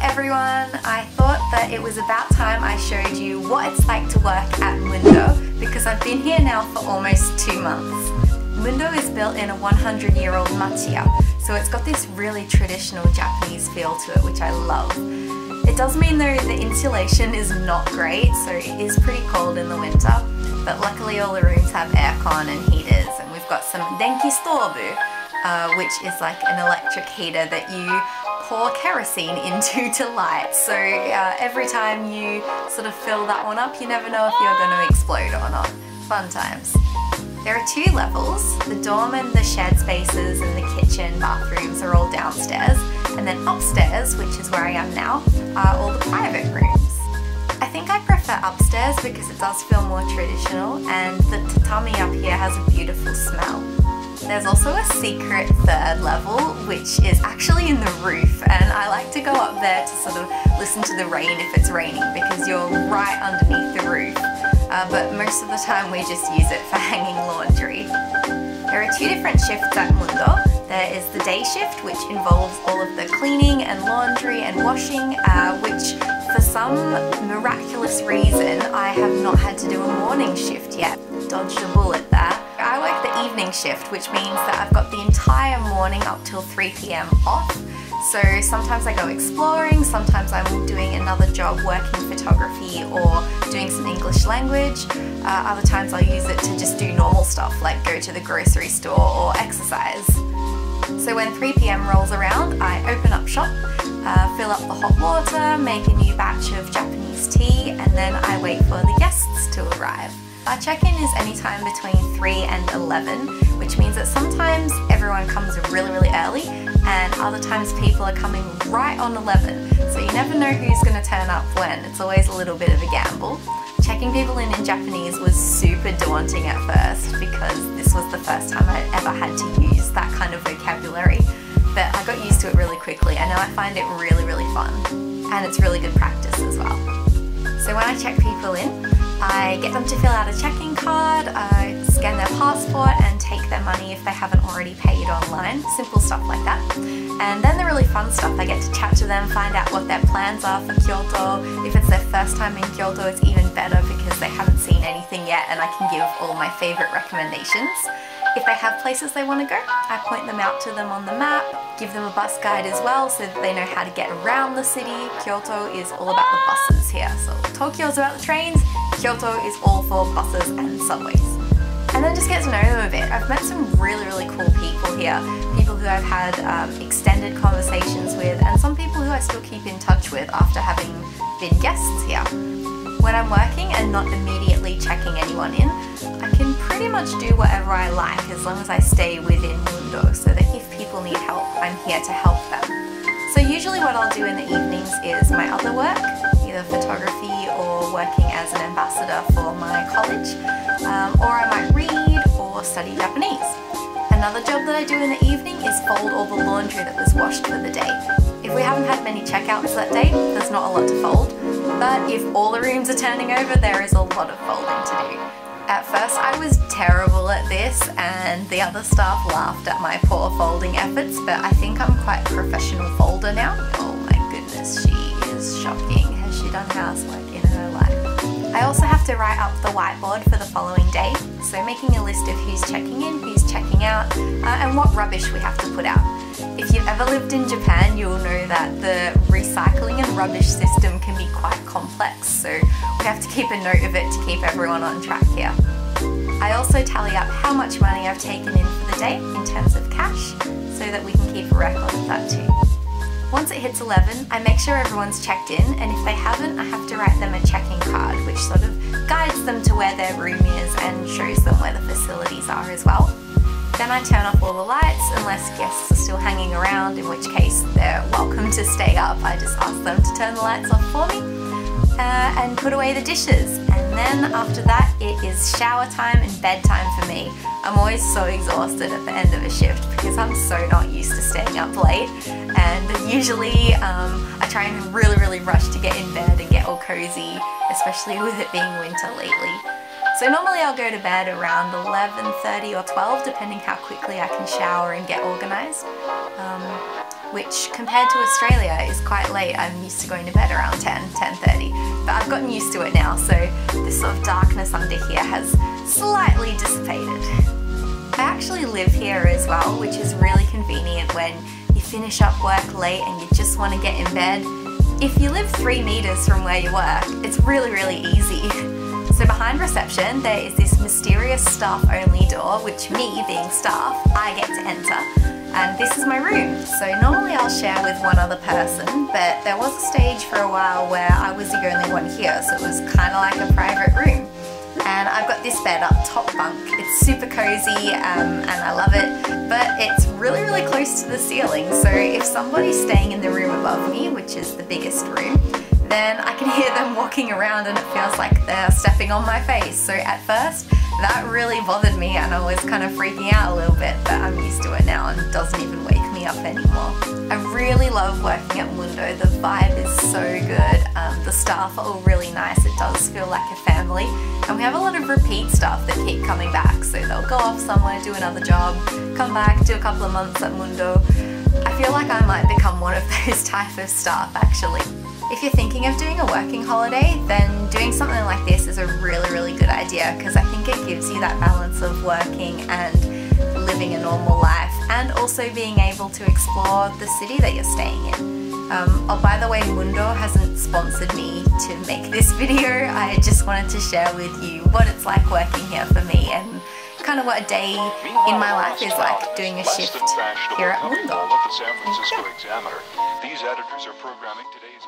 everyone! I thought that it was about time I showed you what it's like to work at Mundo because I've been here now for almost 2 months. Mundo is built in a 100-year-old machiya, so it's got this really traditional Japanese feel to it, which I love. It does mean though the insulation is not great, so it is pretty cold in the winter, but luckily all the rooms have aircon and heaters, and we've got some denki stobu, which is like an electric heater that you pour kerosene into to light. So every time you sort of fill that one up, you never know if you're going to explode or not. Fun times. There are 2 levels. The dorm and the shared spaces and the kitchen, bathrooms are all downstairs, and then upstairs, which is where I am now, are all the private rooms. I think I prefer upstairs because it does feel more traditional, and the tatami up here has a beautiful smell. There's also a secret 3rd level, which is actually in the roof, and I like to go up there to sort of listen to the rain if it's raining because you're right underneath the roof. But most of the time we just use it for hanging laundry. There are 2 different shifts at Mundo. There is the day shift, which involves all of the cleaning and laundry and washing, which for some miraculous reason I have not had to do a morning shift yet. Dodged a bullet there. I work the evening shift, which means that I've got the entire morning up till 3 PM off. So sometimes I go exploring, sometimes I'm doing another job working photography or doing some English language. Other times I'll use it to just do normal stuff like go to the grocery store or exercise. So when 3 PM rolls around, I open up shop, fill up the hot water, make a new batch of Japanese tea, and then I wait for the guests to arrive. Our check-in is anytime between 3 and 11, which means that sometimes everyone comes really early and other times people are coming right on 11, so you never know who's going to turn up when. It's always a little bit of a gamble. Checking people in Japanese was super daunting at first because this was the first time I'd ever had to use that kind of vocabulary, but I got used to it really quickly and now I find it really fun, and it's really good practice as well. So when I check people in, I get them to fill out a check-in card, I scan their passport and take their money if they haven't already paid online, simple stuff like that. And then the really fun stuff, I get to chat to them, find out what their plans are for Kyoto. If it's their first time in Kyoto, it's even better because they haven't seen anything yet and I can give all my favourite recommendations. If they have places they want to go, I point them out to them on the map, give them a bus guide as well so that they know how to get around the city. Kyoto is all about the buses here, so Tokyo is about the trains, Kyoto is all for buses and subways. And then just get to know them a bit. I've met some really cool people here, people who I've had extended conversations with, and some people who I still keep in touch with after having been guests here. When I'm working and not immediately checking anyone in, I can pretty much do whatever I like as long as I stay within Mundo, so that if people need help, I'm here to help them. So usually what I'll do in the evenings is my other work, either photography or working as an ambassador for my college, or I might read or study Japanese. Another job that I do in the evening is fold all the laundry that was washed for the day. If we haven't had many checkouts that day, there's not a lot to fold, but if all the rooms are turning over, there is a lot of folding to do. At first I was terrible at this and the other staff laughed at my poor folding efforts, but I think I'm quite a professional folder now. Oh my goodness, she is shocking. Has she done housework in her life? I also have to write up the whiteboard for the following day, so making a list of who's checking in, who's checking out, and what rubbish we have to put out. If you've ever lived in Japan, you'll know that the recycling and rubbish system can be quite complex, so we have to keep a note of it to keep everyone on track here. I also tally up how much money I've taken in for the day in terms of cash, so that we can keep a record of that too. Once it hits 11, I make sure everyone's checked in, and if they haven't, I have to write them a check-in card, which sort of guides them to where their room is and shows them where the facilities are as well. Then I turn off all the lights unless guests are still hanging around, in which case they're welcome to stay up. I just ask them to turn the lights off for me and put away the dishes. And then after that it is shower time and bedtime for me. I'm always so exhausted at the end of a shift because I'm so not used to staying up late, and usually I try and really rush to get in bed and get all cozy, especially with it being winter lately. So normally I'll go to bed around 11:30 or 12, depending how quickly I can shower and get organised. which compared to Australia is quite late. I'm used to going to bed around 10:30, but I've gotten used to it now, so this sort of darkness under here has slightly dissipated. I actually live here as well, which is really convenient when you finish up work late and you just want to get in bed. If you live 3 meters from where you work, it's really easy. So behind reception there is this mysterious staff only door, which me being staff, I get to enter. And this is my room. So normally I'll share with one other person, but there was a stage for a while where I was the only one here, so it was kind of like a private room. And I've got this bed up top bunk. It's super cozy and I love it, but it's really close to the ceiling. So if somebody's staying in the room above me, which is the biggest room, then I can hear them walking around and it feels like they're stepping on my face. So at first, that really bothered me and I was kind of freaking out a little bit, but I'm used to it now and it doesn't even wake me up anymore. I really love working at Mundo. The vibe is so good. The staff are all really nice. It does feel like a family. And we have a lot of repeat staff that keep coming back. So they'll go off somewhere, do another job, come back, do a couple of months at Mundo. I feel like I might become one of those type of staff actually. If you're thinking of doing a working holiday, then doing something like this is a really good idea, because I think it gives you that balance of working and living a normal life, and also being able to explore the city that you're staying in. Oh, by the way, Mundo hasn't sponsored me to make this video. I just wanted to share with you what it's like working here for me and kind of what a day in my life is like doing a shift here at Mundo. These editors are programming today's